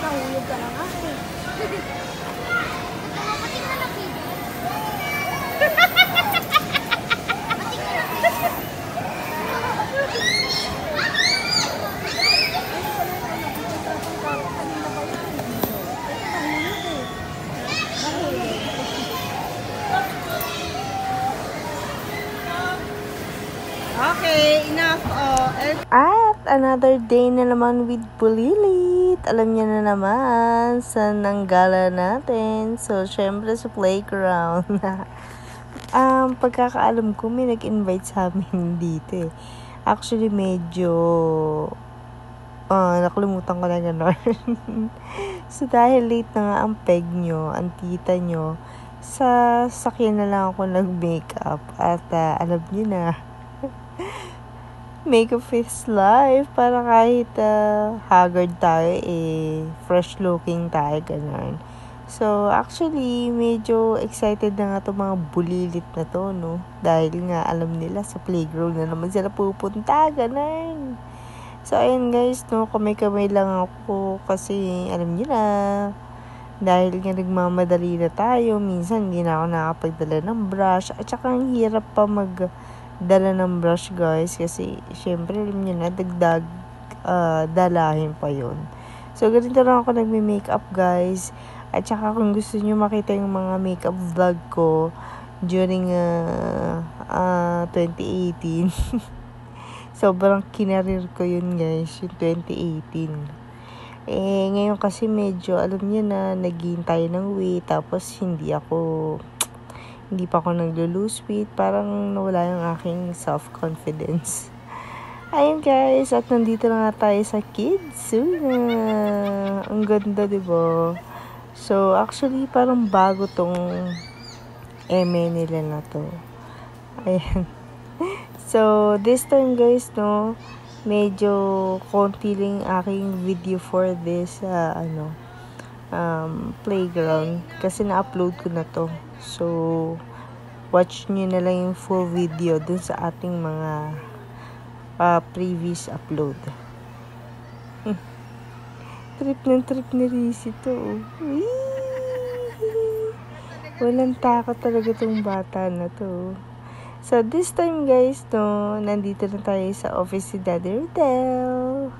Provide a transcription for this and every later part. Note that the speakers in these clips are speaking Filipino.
Nakahulog ka na nga eh. Pati ka na video. Okay, enough. At another day na naman with Bulilit. Alam niya na naman saan ang gala natin. So, syempre sa playground. Pagkakaalam ko, may nag-invite sa amin dito eh. Actually, medyo nakalimutan ko na gano'n. So, dahil late na nga ang peg nyo, ang tita nyo, sa sakyan na lang ako nag-makeup. At alam niyo na, makeup is life. Para kahit haggard tayo, fresh looking tayo, ganun. So, actually, medyo excited na nga itong mga bulilit na to, no? Dahil nga, alam nila, sa playground na naman sila pupunta, ganun. So, ayun guys, no? Kamay-kamay lang ako kasi, alam nyo na, dahil nga nagmamadali na tayo, minsan hindi na ako nakapagdala ng brush. At saka, ang hirap pa dala ng brush guys kasi syempre alam nyo na dagdag dalahin pa yon. So ganito lang ako nagme-makeup guys. At saka kung gusto nyo makita yung mga makeup vlog ko during 2018 sobrang kinarir ko yun guys, yung 2018. Ngayon kasi medyo alam nyo na naghihintay ng weight tapos hindi pa ako naglo-lose weight. Parang nawala yung aking self-confidence. Ayun guys, at nandito na nga tayo sa Kidzuna. Ang ganda, diba? So, actually, parang bago tong eme nila na to. Ayan. So, this time guys, no, medyo konti lang aking video for this, playground. Kasi na-upload ko na to. So, watch nyo na lang yung full video dun sa ating mga previous upload. Trip ni Rizzy to. Walang takot talaga tong bata na to. So, this time guys, no, nandito na tayo sa office si Daddy Rodel.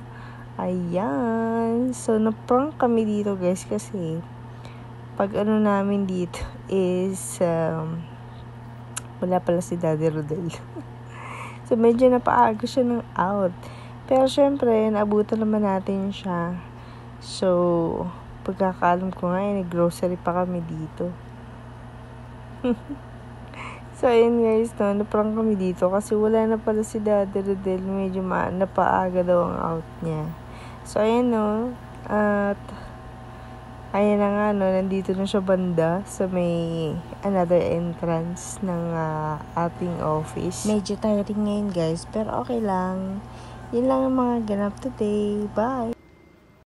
Ayan. So, na-prank kami dito guys kasi pag namin dito is wala pala si Daddy Rodel. So, medyo napaaga siya ng out. Pero, syempre, naabutan naman natin siya. So, pagkakaalam ko nga, nag-grocery pa kami dito. So, ayun guys, no, naprank kami dito kasi wala na pala si Daddy Rodel. Medyo napaaga daw ang out niya. So, ayun, no, at ayan na nga, no, nandito na siya banda sa may another entrance ng ating office. Medyo tiring ngayon guys, pero okay lang. Yun lang ang mga ganap today. Bye!